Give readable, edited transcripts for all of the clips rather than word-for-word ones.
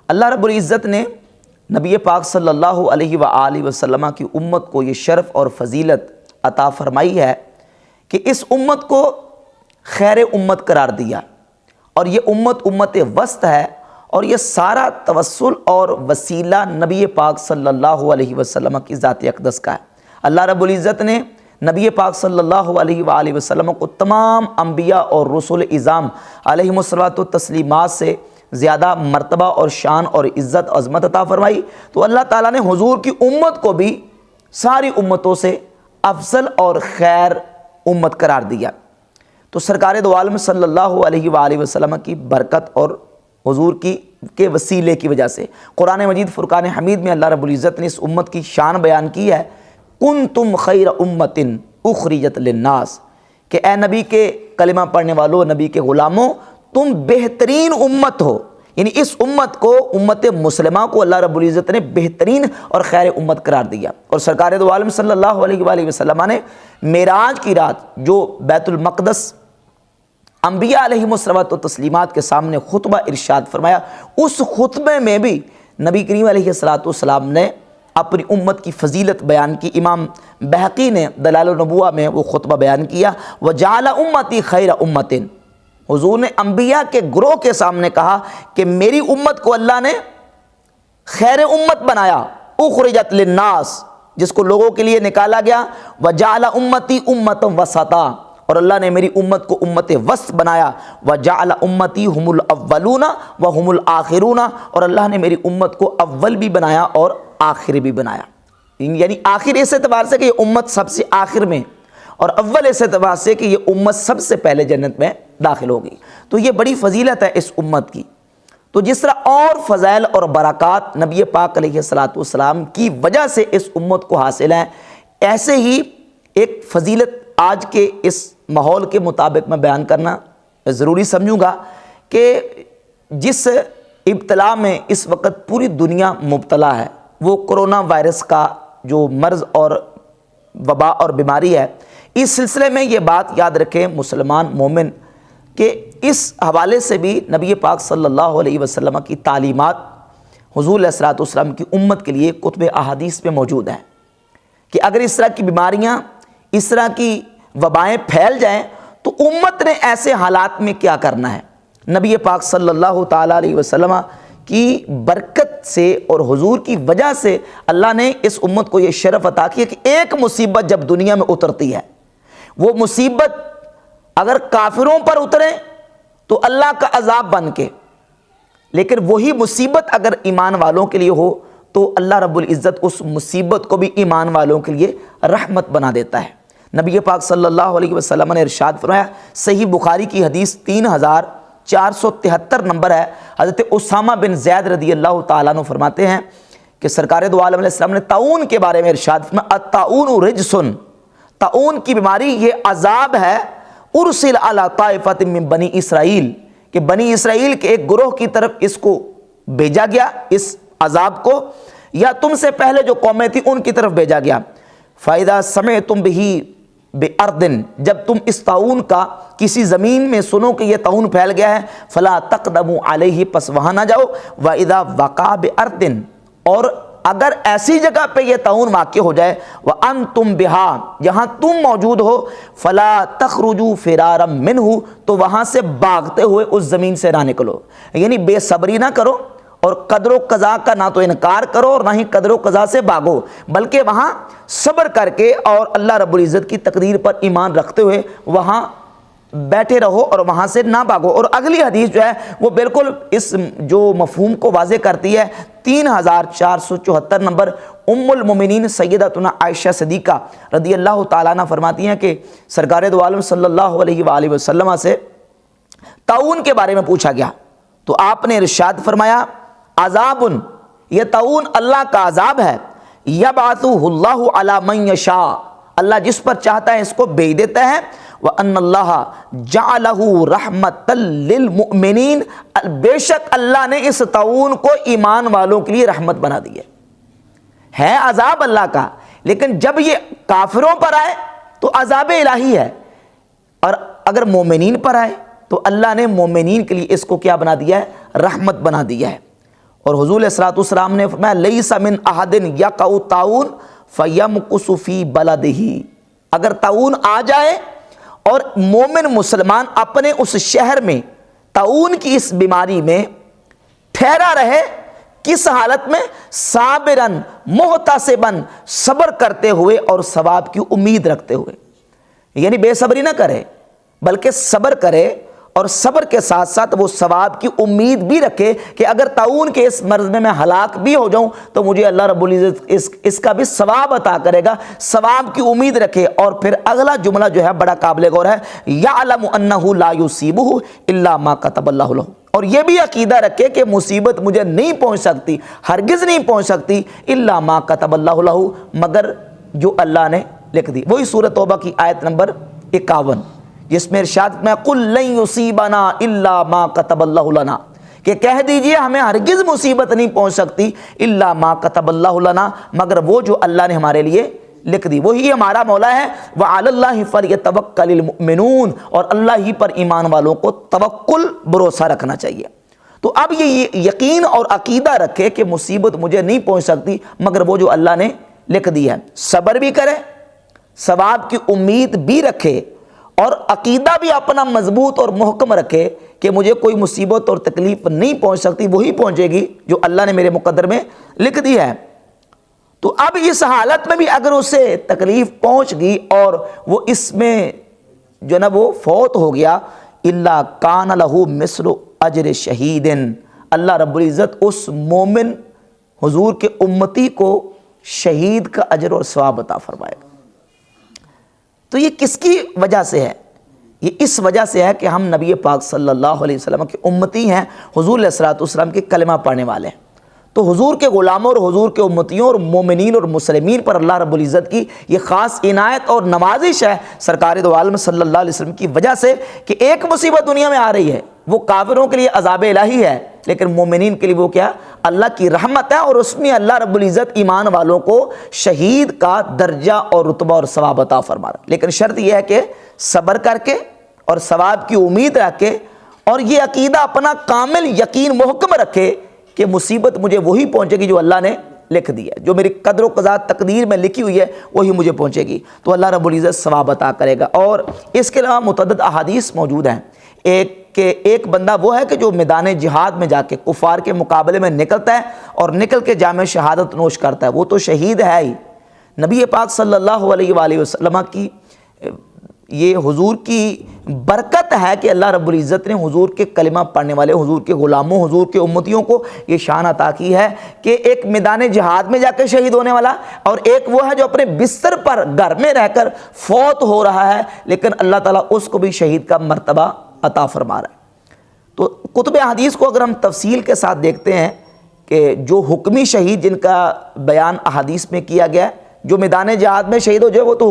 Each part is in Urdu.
اللہ رب العزت نے نبی پاک صلی اللہ علیہ وآلہ وسلم کی امت کو یہ شرف اور فضیلت عطا فرمائی ہے کہ اس امت کو خیر امت قرار دیا، اور یہ امت وسط ہے، اور یہ سارا توسل اور وسیلہ نبی پاک صلی اللہ علیہ وسلم کی ذات اقدس کا ہے۔ اللہ رب العزت نے نبی پاک صلی اللہ علیہ وآلہ وسلم کو تمام انبیاء اور رسول اعظام علیہم الصلوۃ والتسلیمات سے زیادہ مرتبہ اور شان اور عزت عظمت عطا فرمائی، تو اللہ تعالیٰ نے حضور کی امت کو بھی ساری امتوں سے افضل اور خیر امت قرار دیا۔ تو سرکار دو عالم صلی اللہ علیہ وآلہ وسلم کی برکت اور حضور کے وسیلے کی وجہ سے قرآن مجید فرقان حمید میں اللہ رب العزت نے اس امت کی شان بیان کی ہے، کنتم خیر امت اخرجت للناس، کہ اے نبی کے کلمہ پڑھنے والوں، نبی کے غلاموں، تم بہترین امت ہو۔ یعنی اس امت کو، امت مسلمہ کو اللہ رب العزت نے بہترین اور خیر امت قرار دیا۔ اور سرکار دو عالم صلی اللہ علیہ وآلہ وسلم نے معراج کی رات جو بیت المقدس انبیاء علیہم الصلوۃ والتسلیمات کے سامنے خطبہ ارشاد فرمایا، اس خطبے میں بھی نبی کریم علیہ الصلوۃ والسلام نے اپنی امت کی فضیلت بیان کی۔ امام بہقی نے دلائل النبوہ میں وہ خطبہ بیان کیا، وَجَعَلَ أُمَّتِي خَيْرَ أُمَّةٍ۔ حضور نے انبیاء کے گروہ کے سامنے کہا کہ میری امت کو اللہ نے خیر امت بنایا، اخرجت للناس، جس کو لوگوں کے لیے نکالا گیا، وَجَعَلَ أُمَّتِي أُمَّةً وَسَطًا، اور اللہ نے میری امت کو امت وسط بنایا، وَجَعَلَ أُمَّتِي هُمُ الْأَوَّلُونَ وَهُمُ الْآخِرُونَ، اور اللہ نے میری امت کو اول بھی بنایا اور آخر بھی بنایا۔ یعنی آخر اس اعتبار سے کہ یہ امت سب سے آخر میں، اور اول اس اعتبار سے کہ یہ امت سب سے پہلے جنت میں داخل ہوگی۔ تو یہ بڑی فضیلت ہے اس امت کی۔ تو جس طرح اور فضائل اور برکات نبی پاک علیہ الصلوۃ والسلام کی وجہ سے اس امت کو حاصل ہیں، ایسے ہی ایک فضیلت آج کے اس ماحول کے مطابق میں بیان کرنا ضروری سمجھوں گا کہ جس ابتلا میں اس وقت پوری دنیا مبتلا ہے، وہ کرونا وائرس کا جو مرض اور وبا اور بیماری ہے۔ اس سلسلے میں یہ بات یاد رکھیں مسلمان مومن کہ اس حوالے سے بھی نبی پاک صلی اللہ علیہ وسلم کی تعلیمات حضور علیہ الصلوۃ والسلام کی امت کے لیے کتب احادیث میں موجود ہیں کہ اگر اس طرح کی بیماریاں، اس طرح کی وبائیں پھیل جائیں تو امت نے ایسے حالات میں کیا کرنا ہے۔ نبی پاک صلی اللہ تعالیٰ علیہ وسلم کی برکت سے اور حضور کی وجہ سے اللہ نے اس امت کو یہ شرف عطا کیا کہ ایک مصیبت جب دنیا میں اترتی ہے، وہ مصیبت اگر کافروں پر اترے تو اللہ کا عذاب بن کے، لیکن وہی مصیبت اگر ایمان والوں کے لیے ہو تو اللہ رب العزت اس مصیبت کو بھی ایمان والوں کے لیے رحمت بنا دیتا ہے۔ نبی پاک صلی اللہ علیہ وسلم نے ارشاد فرمایا، صحیح بخاری کی حدیث 3473 نمبر ہے، حضرت اسامہ بن زید رضی اللہ تعالیٰ عنہ فرماتے ہیں کہ سرکار دو عالم علیہ السلام نے طاعون کے بارے میں ارشاد فرمایا، الطاعون رجسن، طاعون کی بیماری یہ عذاب ہے، ارسل علی طائفۃ من بنی اسرائیل، کہ بنی اسرائیل کے ایک گروہ کی طرف اس کو بھیجا گیا، اس عذاب کو، یا تم سے پہلے جو قومیں تھیں ان کی طرف بھیجا گیا۔ فَإِذَا سَمِعْتُمْ بِهِ بِأَرْضٍ، جب تم اس طاعون کا کسی زمین میں سنو کہ یہ طاعون پھیل گیا ہے، فَلَا تَقْدَمُوا عَلَيْهِ، پس وہاں نہ جاؤ، وَإِذَا وَقَعَ بِأَرْضٍ، اور اگر ایسی جگہ پہ یہ طاعون واقع ہو جائے، وَأَنْتُمْ بِهَا، جہاں تم موجود ہو، فَلَا تَخْرُجُوا فِرَارًا مِنْهُ، تو وہاں سے بھاگتے ہوئے اس زمین سے نہ نکلو، یعنی بے صبری نہ کرو اور قدر و قضا کا نہ تو انکار کرو اور نہ ہی قدر و قضا سے بھاگو، بلکہ وہاں صبر کر کے اور اللہ رب العزت کی تقدیر پر ایمان رکھتے ہوئے وہاں بیٹھے رہو اور وہاں سے نہ بھاگو۔ اور اگلی حدیث جو ہے وہ بالکل اس جو مفہوم کو واضح کرتی ہے، 3474 نمبر، ام المومنین سیدتنا عائشہ صدیقہ رضی اللہ تعالیٰ عنہ فرماتی ہیں کہ سرکار دو عالم صلی اللہ علیہ وآلہ وسلم سے طاعون کے بارے میں پوچھا گیا تو آپ نے ارشاد فرمایا، عذاب، یہ طاعون اللہ کا عذاب ہے، یبعثہ اللہ علی من یشاء، اللہ جس پر چاہتا ہے اس کو بھیج دیتا ہے، وَأَنَّ اللَّهَ جَعَلَهُ رَحْمَةً لِّلْمُؤْمِنِينَ، بے شک اللہ نے اس طاعون کو ایمان والوں کے لیے رحمت بنا دی ہے عذاب اللہ کا، لیکن جب یہ کافروں پر آئے تو عذاب الہی ہے، اور اگر مومنین پر آئے تو اللہ نے مومنین کے لیے اس کو کیا بنا دیا ہے، رحمت بنا دیا ہے۔ اور حضور علیہ الصلوۃ والسلام نے فرمایا لیس من احد یقع طاعون فیمکث فی بلدہ، اگر طاعون آ جائے اور مومن مسلمان اپنے اس شہر میں طاعون کی اس بیماری میں ٹھہرا رہے، کس حالت میں؟ صابرن محتسبن، صبر کرتے ہوئے اور ثواب کی امید رکھتے ہوئے، یعنی بے صبری نہ کرے بلکہ صبر کرے، اور صبر کے ساتھ ساتھ وہ ثواب کی امید بھی رکھے کہ اگر طاعون کے اس مرض میں ہلاک بھی ہو جاؤں تو مجھے اللہ رب العزت اس کا بھی ثواب عطا کرے گا، ثواب کی امید رکھے۔ اور پھر اگلا جملہ جو ہے بڑا قابل غور ہے، یعلم انہ لا یصیبہ الا ما کتب اللہ لہ، اور یہ بھی عقیدہ رکھے کہ مصیبت مجھے نہیں پہنچ سکتی، ہرگز نہیں پہنچ سکتی، الا ما کتب اللہ لہ، مگر جو اللہ نے لکھ دی۔ وہی سورۃ توبہ کی آیت نمبر 51 جس میں ارشاد میں قل لن یصیبنا الا ما کتب اللہ لنا، کہ کہہ دیجئے ہمیں ہرگز مصیبت نہیں پہنچ سکتی الا ما کتب اللہ لنا، مگر وہ جو اللہ نے ہمارے لیے لکھ دی، وہی ہمارا مولا ہے۔ وعلی اللہ فلیتوکل المؤمنون، اور اللہ ہی پر ایمان والوں کو توکل بھروسہ رکھنا چاہیے۔ تو اب یہ یقین اور عقیدہ رکھے کہ مصیبت مجھے نہیں پہنچ سکتی مگر وہ جو اللہ نے لکھ دی ہے، صبر بھی کرے، ثواب کی امید بھی رکھے، اور عقیدہ بھی اپنا مضبوط اور محکم رکھے کہ مجھے کوئی مصیبت اور تکلیف نہیں پہنچ سکتی، وہی پہنچے گی جو اللہ نے میرے مقدر میں لکھ دی ہے۔ تو اب اس حالت میں بھی اگر اسے تکلیف پہنچ گئی اور وہ اس میں جو نا وہ فوت ہو گیا، الا کان لہ مثل اجر شہید، اللہ رب العزت اس مومن حضور کے امتی کو شہید کا اجر اور ثواب عطا فرمائے گا۔ تو یہ کس کی وجہ سے ہے؟ یہ اس وجہ سے ہے کہ ہم نبی پاک صلی اللہ علیہ وسلم کے امتی ہیں، حضور علیہ الصلوۃ والسلام کے کلمہ پڑھنے والے ہیں۔ تو حضور کے غلاموں اور حضور کے امتیوں اور مومنین اور مسلمین پر اللہ رب العزت کی یہ خاص عنایت اور نوازش ہے سرکار دو عالم صلی اللہ علیہ وسلم کی وجہ سے کہ ایک مصیبت دنیا میں آ رہی ہے، وہ کافروں کے لیے عذاب الہی ہے، لیکن مومنین کے لیے وہ کیا؟ اللہ کی رحمت ہے، اور اس میں اللہ رب العزت ایمان والوں کو شہید کا درجہ اور رتبہ اور ثواب عطا فرما رہا ہے۔ لیکن شرط یہ ہے کہ صبر کر کے اور ثواب کی امید رکھ کے، اور یہ عقیدہ اپنا کامل یقین محکم رکھے کہ مصیبت مجھے وہی پہنچے گی جو اللہ نے لکھ دی ہے، جو میری قدر و قضا تقدیر میں لکھی ہوئی ہے وہی مجھے پہنچے گی، تو اللہ رب العزت ثواب عطا کرے گا۔ اور اس کے علاوہ متعدد احادیث موجود ہیں، ایک بندہ وہ ہے کہ جو میدان جہاد میں جا کے کفار کے مقابلے میں نکلتا ہے اور نکل کے جامِ شہادت نوش کرتا ہے، وہ تو شہید ہے ہی۔ نبی پاک صلی اللہ علیہ وآلہ وسلم کی یہ حضور کی برکت ہے کہ اللہ رب العزت نے حضور کے کلمہ پڑھنے والے، حضور کے غلاموں، حضور کے امتیوں کو یہ شان عطا کی ہے کہ ایک میدان جہاد میں جا کے شہید ہونے والا، اور ایک وہ ہے جو اپنے بستر پر گھر میں رہ کر فوت ہو رہا ہے لیکن اللہ تعالیٰ اس کو بھی شہید کا مرتبہ عطا فرما رہا ہے۔ تو کتب حدیث کو اگر ہم تفصیل کے ساتھ دیکھتے ہیں کہ جو حکمی شہید جن کا بیان احادیث میں کیا گیا ہے، جو میدان جہاد میں شہید ہو جائے وہ تو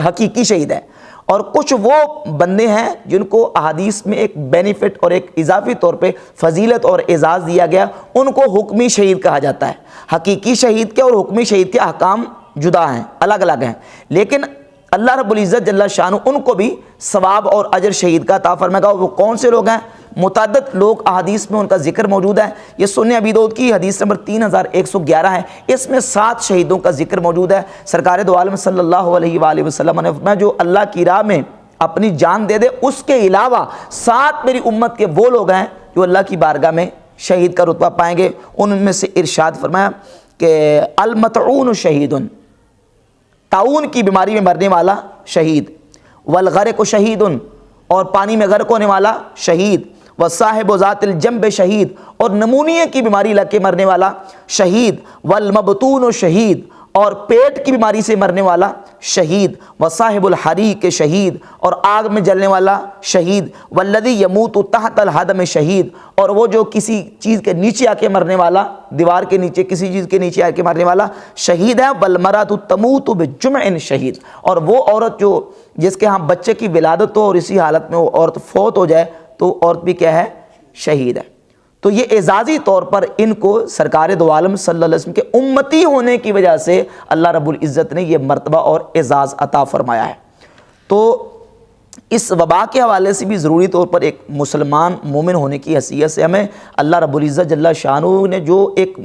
حقیقی شہید ہے، اور کچھ وہ بندے ہیں جن کو احادیث میں ایک بینیفٹ اور ایک اضافی طور پہ فضیلت اور اعزاز دیا گیا، ان کو حکمی شہید کہا جاتا ہے۔ حقیقی شہید کے اور حکمی شہید کے احکام جدا ہیں، الگ الگ ہیں، لیکن اللہ رب العزت جل شانہ ان کو بھی ثواب اور اجر شہید کا عطا فرمائے گا۔ وہ کون سے لوگ ہیں؟ متعدد لوگ احادیث میں ان کا ذکر موجود ہے۔ یہ سنن ابی داؤد کی حدیث نمبر 3111 ہے، اس میں 7 شہیدوں کا ذکر موجود ہے۔ سرکار دو عالم صلی اللہ علیہ وآلہ وسلم نے فرمایا جو اللہ کی راہ میں اپنی جان دے دے، اس کے علاوہ 7 میری امت کے وہ لوگ ہیں جو اللہ کی بارگاہ میں شہید کا رتبہ پائیں گے۔ ان میں سے ارشاد فرمایا کہ المطعون شہید، طاعون کی بیماری میں مرنے والا شہید، والغرق شہید، اور پانی میں غرق ہونے والا شہید، وصاحب ذات الجنب شہید، اور نمونیے کی بیماری لگ کے مرنے والا شہید، والمبتون شہید، اور پیٹ کی بیماری سے مرنے والا شہید، وصاحب الحریق شہید، اور آگ میں جلنے والا شہید، والذی یموت تحت الہدم شہید، اور وہ جو کسی چیز کے نیچے آ کے مرنے والا، دیوار کے نیچے کسی چیز کے نیچے آ کے مرنے والا شہید ہے، والمرأۃ تموت بجمع شہید، اور وہ عورت جو جس کے ہاں بچے کی ولادت ہو اور اسی حالت میں وہ عورت فوت ہو جائے تو عورت بھی کیا ہے؟ شہید ہے۔ تو یہ اعزازی طور پر ان کو سرکار دو عالم صلی اللہ علیہ وسلم کے امتی ہونے کی وجہ سے اللہ رب العزت نے یہ مرتبہ اور اعزاز عطا فرمایا ہے۔ تو اس وبا کے حوالے سے بھی ضروری طور پر ایک مسلمان مومن ہونے کی حیثیت سے ہمیں اللہ رب العزت جل شانہ نے جو ایک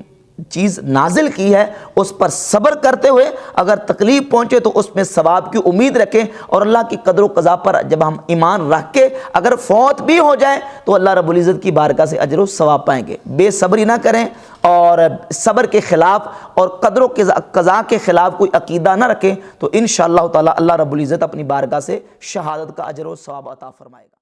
چیز نازل کی ہے اس پر صبر کرتے ہوئے اگر تکلیف پہنچے تو اس میں ثواب کی امید رکھیں، اور اللہ کی قدر و قضا پر جب ہم ایمان رکھ کے اگر فوت بھی ہو جائے تو اللہ رب العزت کی بارگاہ سے اجر و ثواب پائیں گے۔ بے صبری نہ کریں اور صبر کے خلاف اور قدر و قضا کے خلاف کوئی عقیدہ نہ رکھیں، تو انشاءاللہ تعالی اللہ رب العزت اپنی بارگاہ سے شہادت کا اجر و ثواب عطا فرمائے گا۔